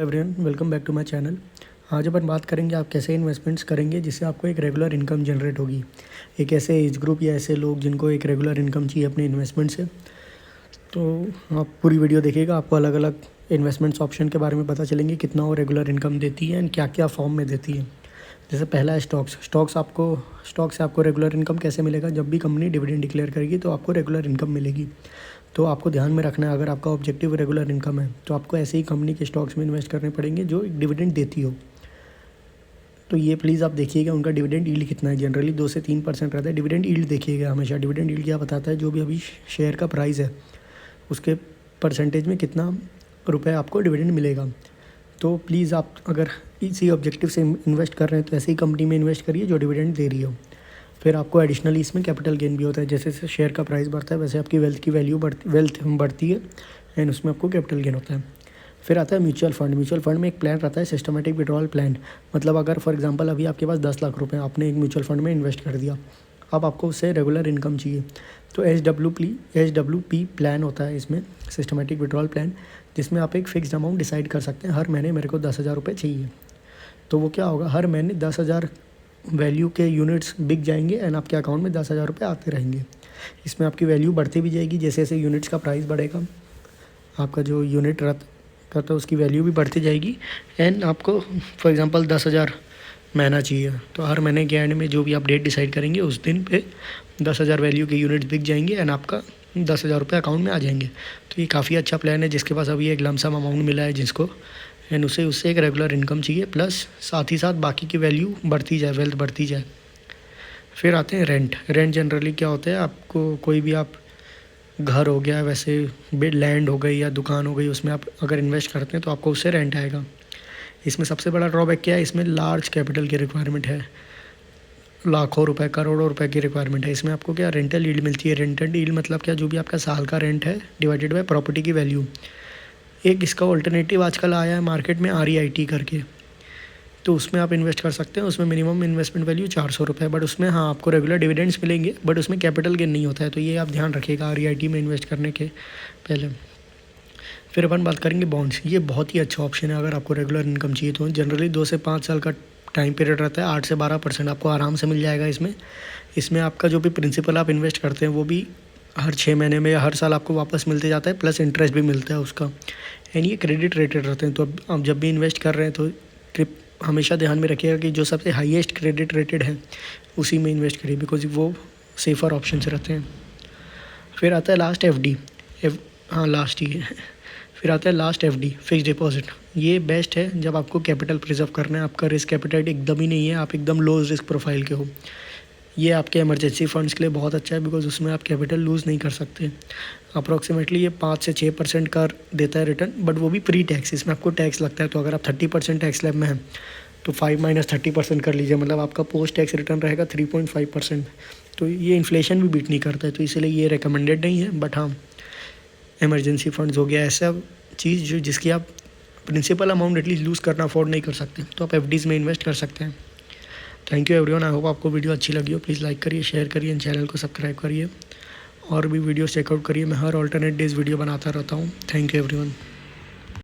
Everyone, welcome back to my channel. आज अपन बात करेंगे आप कैसे इन्वेस्टमेंट्स करेंगे जिससे आपको एक रेगुलर इनकम जनरेट होगी। एक ऐसे एज ग्रुप या ऐसे लोग जिनको एक रेगुलर इनकम चाहिए अपने इन्वेस्टमेंट से, तो आप पूरी वीडियो देखिएगा। आपको अलग अलग इन्वेस्टमेंट्स ऑप्शन के बारे में पता चलेंगे, कितना वो रेगुलर इनकम देती है एंड क्या क्या फॉर्म में देती है। जैसे पहला है स्टॉक्स। स्टॉक से आपको रेगुलर इनकम कैसे मिलेगा? जब भी कंपनी डिविडेंड डिक्लेयर करेगी तो आपको रेगुलर इनकम मिलेगी। तो आपको ध्यान में रखना है, अगर आपका ऑब्जेक्टिव रेगुलर इनकम है तो आपको ऐसे ही कंपनी के स्टॉक्स में इन्वेस्ट करने पड़ेंगे जो एक डिविडेंड देती हो। तो ये प्लीज़ आप देखिएगा उनका डिविडेंड यील्ड कितना है। जनरली 2 से 3% रहता है। डिविडेंड यील्ड देखिएगा हमेशा। डिविडेंड यील्ड क्या बताता है? जो भी अभी शेयर का प्राइस है उसके परसेंटेज में कितना रुपये आपको डिविडेंड मिलेगा। तो प्लीज़ आप अगर इसी ऑब्जेक्टिव से इन्वेस्ट कर रहे हैं तो ऐसी ही कंपनी में इन्वेस्ट करिए जो डिविडेंड दे रही हो। फिर आपको एडिशनली इसमें कैपिटल गेन भी होता है। जैसे जैसे शेयर का प्राइस बढ़ता है वैसे आपकी वेल्थ बढ़ती है एंड उसमें आपको कैपिटल गेन होता है। फिर आता है म्यूचुअल फंड। म्यूचुअल फंड में एक प्लान रहता है, सिस्टमेटिक विड्रॉल प्लान। मतलब अगर फॉर एग्जांपल अभी आपके पास 10 लाख रुपए आपने एक म्यूचुअल फंड में इन्वेस्ट कर दिया, अब आपको उससे रेगुलर इनकम चाहिए तो SWP प्लान होता है इसमें, सिस्टमेटिक विड्रॉल प्लान, जिसमें आप एक फ़िक्स्ड अमाउंट डिसाइड कर सकते हैं। हर महीने मेरे को 10,000 रुपये चाहिए, तो वो क्या होगा, हर महीने 10,000 वैल्यू के यूनिट्स बिक जाएंगे एंड आपके अकाउंट में 10,000 रुपये आते रहेंगे। इसमें आपकी वैल्यू बढ़ती भी जाएगी। जैसे जैसे यूनिट्स का प्राइस बढ़ेगा आपका जो यूनिट रहता है उसकी वैल्यू भी बढ़ती जाएगी। एंड आपको फॉर एग्जांपल 10,000 महीना चाहिए तो हर महीने के एंड में जो भी आप डेट डिसाइड करेंगे उस दिन पे 10,000 वैल्यू के यूनिट्स बिक जाएंगे एंड आपका 10,000 रुपये अकाउंट में आ जाएंगे। तो ये काफ़ी अच्छा प्लान है। जिसके पास अभी एक लमसम अमाउंट मिला है जिसको, एंड उससे एक रेगुलर इनकम चाहिए, प्लस साथ ही साथ बाकी की वैल्यू बढ़ती जाए, वेल्थ बढ़ती जाए। फिर आते हैं रेंट जनरली क्या होता है, आपको कोई भी आप घर हो गया, वैसे लैंड हो गई या दुकान हो गई, उसमें आप अगर इन्वेस्ट करते हैं तो आपको उससे रेंट आएगा। इसमें सबसे बड़ा ड्रॉबैक क्या है, इसमें लार्ज कैपिटल की रिक्वायरमेंट है, लाखों रुपए करोड़ों रुपए की रिक्वायरमेंट है। इसमें आपको क्या रेंटल यील्ड मिलती है। रेंटल यील्ड मतलब क्या, जो भी आपका साल का रेंट है डिवाइडेड बाय प्रॉपर्टी की वैल्यू। एक इसका ऑल्टरनेटिव आजकल आया है मार्केट में, REIT करके, तो उसमें आप इन्वेस्ट कर सकते हैं। उसमें मिनिमम इन्वेस्टमेंट वैल्यू 400 रुपये, बट उसमें हाँ आपको रेगुलर डिविडेंड्स मिलेंगे, बट उसमें कैपिटल गेन नहीं होता है। तो ये आप ध्यान रखिएगा REIT में इन्वेस्ट करने के पहले। फिर अपन बात करेंगे बॉन्ड्स। ये बहुत ही अच्छा ऑप्शन है अगर आपको रेगुलर इनकम चाहिए तो। जनरली 2 से 5 साल का टाइम पीरियड रहता है। 8 से 12% आपको आराम से मिल जाएगा इसमें आपका जो भी प्रिंसिपल आप इन्वेस्ट करते हैं वो भी हर 6 महीने में या हर साल आपको वापस मिलते जाता है, प्लस इंटरेस्ट भी मिलता है उसका। एंड ये क्रेडिट रेटेड रहते हैं। तो अब आप जब भी इन्वेस्ट कर रहे हैं तो हमेशा ध्यान में रखिएगा कि जो सबसे हाईएस्ट क्रेडिट रेटेड है उसी में इन्वेस्ट करिए, बिकॉज वो सेफ़र ऑप्शन से रहते हैं। फिर आता है लास्ट FD। लास्ट ही है। फिर आता है लास्ट FD, फिक्स डिपॉजिट। ये बेस्ट है जब आपको कैपिटल प्रिजर्व करना है, आपका रिस्क एपेटाइट एकदम ही नहीं है, आप एकदम लो रिस्क प्रोफाइल के हो। ये आपके इमरजेंसी फंड्स के लिए बहुत अच्छा है, बिकॉज उसमें आप कैपिटल लूज़ नहीं कर सकते। अप्रॉक्सीमेटली ये 5 से 6% का देता है रिटर्न, बट वो भी प्री टैक्स। इसमें आपको टैक्स लगता है। तो अगर आप 30% टैक्स स्लैब में हैं तो 5 - 30% कर लीजिए, मतलब आपका पोस्ट टैक्स रिटर्न रहेगा 3.5%। तो ये इन्फ्लेशन भी बीट नहीं करता है, तो इसलिए ये रिकमेंडेड नहीं है। बट हाँ, इमरजेंसी फंड्स हो गया ऐसा चीज़ जो जिसकी आप प्रिंसिपल अमाउंट एटलीस्ट लूज़ करना अफोर्ड नहीं कर सकते, तो आप FDs में इन्वेस्ट कर सकते हैं। Thank you everyone. I hope आपको वीडियो अच्छी लगी हो। प्लीज़ लाइक करिए, शेयर करिए, चैनल को सब्सक्राइब करिए और भी वीडियो चेकआउट करिए। मैं हर ऑल्टरनेट डेज वीडियो बनाता रहता हूँ। Thank you everyone.